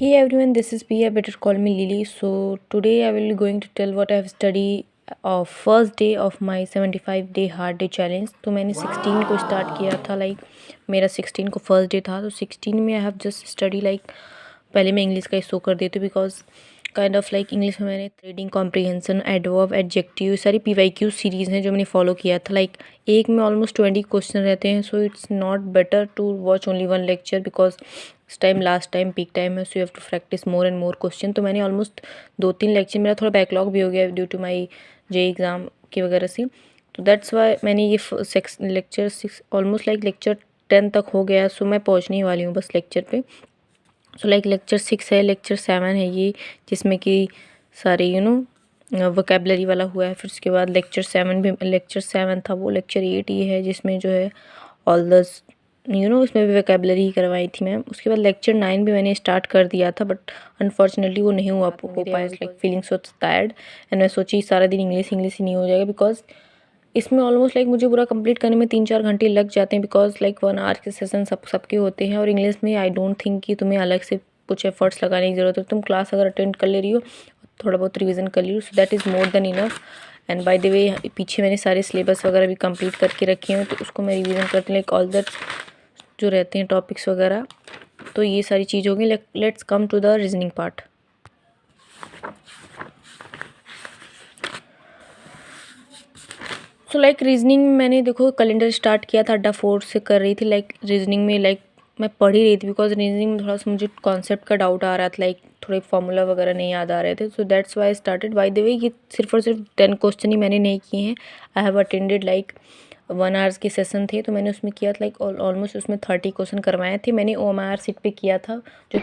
Hey everyone, this is Pia. Better call me Lily. So today I will be going to tell what I have studied of first day of my 75 day hard day challenge. तो मैंने 16 को start किया था मेरा 16 को first day था। तो 16 में आई हैव जस्ट स्टडी पहले मैं इंग्लिश का शो कर देती हूँ बिकॉज काइंड ऑफ इंग्लिश में मैंने रीडिंग कॉम्प्रीहेंशन एडवर्ब एडजेक्टिव सारी PYQ सीरीज़ हैं जो मैंने फॉलो किया था। एक में ऑलमोस्ट 20 क्वेश्चन रहते हैं। So it's not better to watch only one lecture because इस time last time peak time है। So you have to practice more and more question. तो मैंने ऑलमोस्ट 2-3 लेक्चर, मेरा थोड़ा बैकलॉग भी हो गया due to my J exam की वगैरह से। तो दैट्स वाई मैंने ये लेक्चर 6 ऑलमोस्ट लेक्चर 10 तक हो गया। सो मैं पहुँचने ही वाली हूँ बस लेक्चर पे। सो लेक्चर 6 है, लेक्चर 7 है ये, जिसमें कि सारे वोकेबलरी वाला हुआ है। फिर उसके बाद लेक्चर 7 था, वो लेक्चर 8 ये है जिसमें जो है ऑल द उसमें भी वोकेबलरी ही करवाई थी मैम। उसके बाद लेक्चर 9 भी मैंने स्टार्ट कर दिया था बट अनफॉर्चुनेटली वो नहीं हो पाया। फीलिंग सो टायर्ड एंड मैं सोची सारा दिन इंग्लिश ही नहीं हो जाएगा बिकॉज इसमें ऑलमोस्ट मुझे पूरा कंप्लीट करने में 3-4 घंटे लग जाते हैं बिकॉज 1 आवर के सेशन सबके होते हैं। और इंग्लिश में आई डोंट थिंक कि तुम्हें अलग से कुछ एफर्ट्स लगाने की ज़रूरत है। तुम क्लास अगर अटेंड कर ले रही हो, थोड़ा बहुत रिवीजन कर ली हो, so that is more than enough. And by the way पीछे मैंने सारे सिलेबस वगैरह भी कंप्लीट करके रखे हैं, तो उसको मैं रिवीजन करती हूँ ऑल दैट जो रहते हैं टॉपिक्स वगैरह। तो ये सारी चीज़ होगी। Let's come to the reasoning part. So reasoning मैंने देखो कैलेंडर स्टार्ट किया था, अड्डा 4 से कर रही थी। रीजनिंग में मैं पढ़ ही रही थी बिकॉज रीजनिंग में थोड़ा सा मुझे कॉन्सेप्ट का डाउट आ रहा था। थोड़े फार्मूला वगैरह नहीं याद आ रहे थे। So that's why started. By the way ये सिर्फ और सिर्फ 10 क्वेश्चन ही मैंने नहीं किए हैं। आई हैव अटेंडेड 1 आवर्स के सेशन थे, तो मैंने उसमें किया था ऑलमोस्ट उसमें 30 क्वेश्चन करवाए थे। मैंने OMR सीट पे किया था जो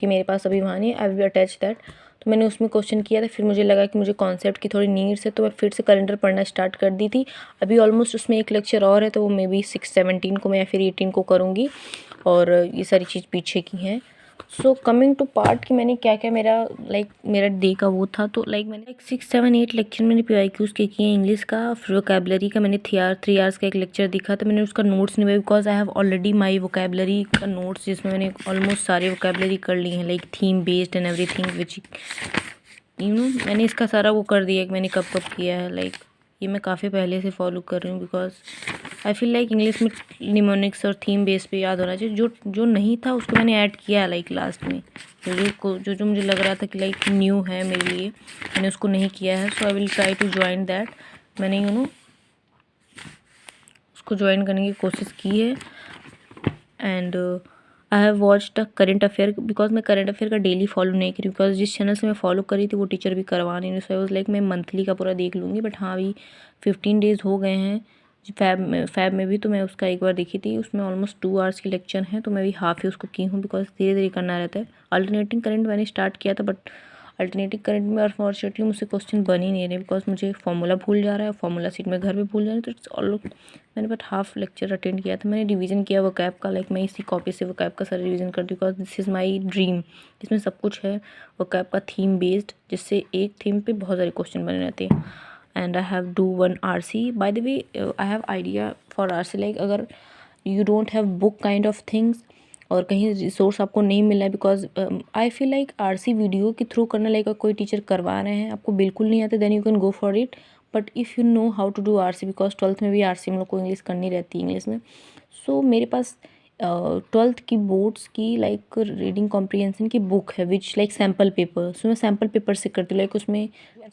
कि मेरे पास अभी वहाँ नहीं, आई विल अटैच दैट। तो मैंने उसमें क्वेश्चन किया था। फिर मुझे लगा कि मुझे कॉन्सेप्ट की थोड़ी नीड्स है, तो मैं फिर से कैलेंडर पढ़ना स्टार्ट कर दी थी। अभी ऑलमोस्ट उसमें एक लेक्चर और है, तो वो मे बी 6-17 को मैं या फिर 18 को करूँगी। और ये सारी चीज़ पीछे की हैं। सो कमिंग टू पार्ट कि मैंने क्या क्या मेरा डे का वो था। तो मैंने 6-7-8 लेक्चर मैंने PYQs के किए इंग्लिश का। फिर वोकेबलरी का मैंने 3 आवर्स का एक लेक्चर दिखा, तो मैंने उसका नोट्स नहीं because I have already my vocabulary का नोट्स, जिसमें मैंने ऑलमोस्ट सारे वोकेबलरी कर ली हैं theme based and everything which मैंने इसका सारा वो कर दिया कि मैंने कब कब किया है। ये मैं काफ़ी पहले से फॉलो कर रही हूँ बिकॉज आई फील इंग्लिश में निमोनिक्स और थीम बेस पे याद होना चाहिए। जो नहीं था उसको मैंने ऐड किया लास्ट में। जो मुझे लग रहा था कि न्यू है मेरे लिए, मैंने उसको नहीं किया है। So I will try to join that. मैंने उसको ज्वाइन करने की कोशिश की है। And I have watched the current affair because मैं करेंट अफेयर का डेली फॉलो नहीं करी बिकॉज जिस चैनल से मैं फॉलो करी थी वो टीचर भी करवा नहीं रही। सो आई वाज मैं मंथली का पूरा देख लूँगी। बट हाँ, अभी 15 डेज़ हो गए हैं फैब में भी, तो मैं उसका एक बार देखी थी। उसमें ऑलमोस्ट 2 आवर्स की लेक्चर हैं, तो मैं भी हाफ ही उसको की हूँ बिकॉज धीरे धीरे करना रहता है। अल्टरनेटिंग करंट मैंने स्टार्ट किया था बट अल्टरनेटिव करंट में अनफॉर्चुनेटली मुझसे क्वेश्चन बन ही नहीं रहे बिकॉज मुझे फॉर्मूला भूल जा रहा है। फॉर्मूला सीट में घर पे भूल जा रहा है। तो इट्स ऑल मैंने बट हाफ लेक्चर अटेंड किया था। मैंने रिवीजन किया वोकैब का। मैं इसी कॉपी से वोकैब का सारा रिवीजन करती हूँ because this is my dream. इसमें सब कुछ है वोकैब का थीम बेस्ड, जिससे एक थीम पे बहुत सारे क्वेश्चन बने रहते हैं। And I have do 1 RC। By the way I have idea for RC। अगर you don't have book kind of things और कहीं रिसोर्स आपको नहीं मिल रहा है because I feel RC video के थ्रू करना कोई टीचर करवा रहे हैं, आपको बिल्कुल नहीं आते, then you can go for it. But if you know how to do RC because 12th में भी RC हम लोग को इंग्लिश करनी रहती है इंग्लिश में। सो मेरे पास 12th की बोर्ड्स की रीडिंग कॉम्प्रीहेंशन की बुक है विच सैम्पल पेपर। सो मैं सैम्पल पेपर से करती हूँ। उसमें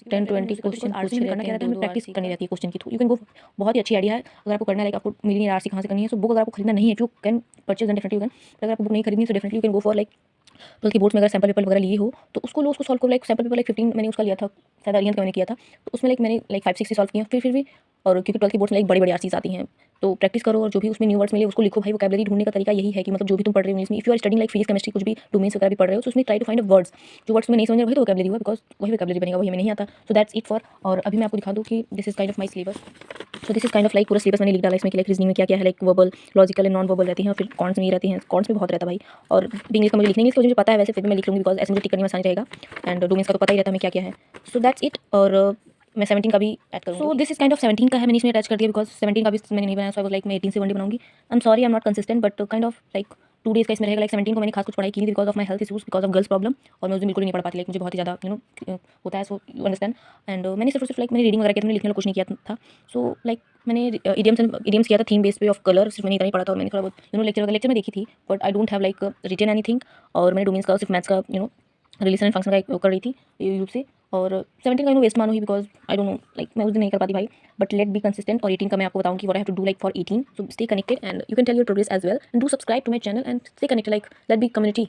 10-20 क्वेश्चन RC में करना क्या रहता है, हमें प्रैक्टिस करनी रहती है क्वेश्चन की। यू कैन गो, बहुत ही अच्छी आइडिया है। अगर आपको करना है आपको मिली है RC कहाँ से करनी है। सो बुक अगर आपको खरीदना नहीं है, you can purchase definitely you can. अगर आपको बुक नहीं खरीदनी है तो definitely you can go for 12th की बोर्ड्स में अगर सैम्पल पेपर वगैरह लिए हो तो उसको सॉल्व करो। सैम्पल पेपर 15 मैंने उसका लिया था, शायद अरिहंत का मैंने किया था। तो उसमें मैंने 5-6 सॉल्व किया फिर भी। और क्योंकि 12th की बोर्ड्स में बड़ी RCs आती हैं, तो प्रैक्टिस करो और जो भी उसमें न्यू वर्ड्स मिले उसको लिखो। भाई वोकैबुलरी ढूंढने का तरीका यही है कि जो भी तुम पढ़ रहे हो इंग्लिश में, if you are studying physics chemistry कुछ भी डोमेन्स वगैरह भी पढ़ रहे हो, तो उसमें ट्राई टू फाइंड वर्ड्स। जो वर्ड्स में नहीं समझ रहे वही तो वोकैबुलरी हुआ बिकॉज वही वोकैबुलरी बनेगा, वही हमें नहीं आता। So that's it for. और अभी मैं आपको दिखा दूँ कि this is kind of my syllabus. So this is kind of पूरा सिलेबस मैंने लिख डाला इसमें कि रीजनिंग में क्या क्या है, verbal, logical and non verbal रहती हैं, और फिर कॉन्स में ही रहती हैं। कॉन्स में बहुत रहता है भाई। और इंग्लिश का मुझे लिखने मुझे पता है वैसे, फिर भी मैं लिख लूँगी बिकॉज ऐसे मुझे टिक करने में आसानी रहेगा। एंड डोमेन्स का तो पता ही रहता है हमें क्या क्या है। So that's it. और मैं 17 का भी ऐड करूँगी। So this is kind of 17 का है, मैंने इसमें अटैच कर दिया बिकॉज 17 का भी मैंने नहीं बनाया। सो आई वाज मैं 18 से 1 डे बनाऊंगी। I am sorry, I am not consistent but kind of 2 days का इसमें रहेगा। लाइक 17 को मैंने खास कुछ पढ़ाई की नहीं because of my health issues, because of girls problem, और मैं उस दिन बिल्कुल ही नहीं पढ़ पाती। लाइक मुझे बहुत ही ज़्यादा होता है, सो यू अंडरस्टैंड। एंड मैंने सिर्फ और सिर्फ लाइक मैंने रीडिंग वगैरह किया था, मैंने लिखने वाला कुछ नहीं किया था। सो लाइक मैंने इडियम्स किया था, थीम बेस पे ऑफ कलर, सिर्फ मैंने इतना ही पढ़ा था। और मैंने थोड़ा बहुत लेक्चर में देखी थी, but I don't have like written anything. और मैंने डोमेन्स का सिर्फ मैथ्स का रिलेशन एंड फंक्शन का कर रही थी यूट्यूब से। और 17 का वेस्ट मानो ही, because I don't know, like मैं उस दिन नहीं कर पाती भाई। But let be consistent. और 18 का मैं आपको बताऊँ कि what I have to do like for 18। So stay connected and you can tell your progress as well and do subscribe to my channel and stay connected, like let be community.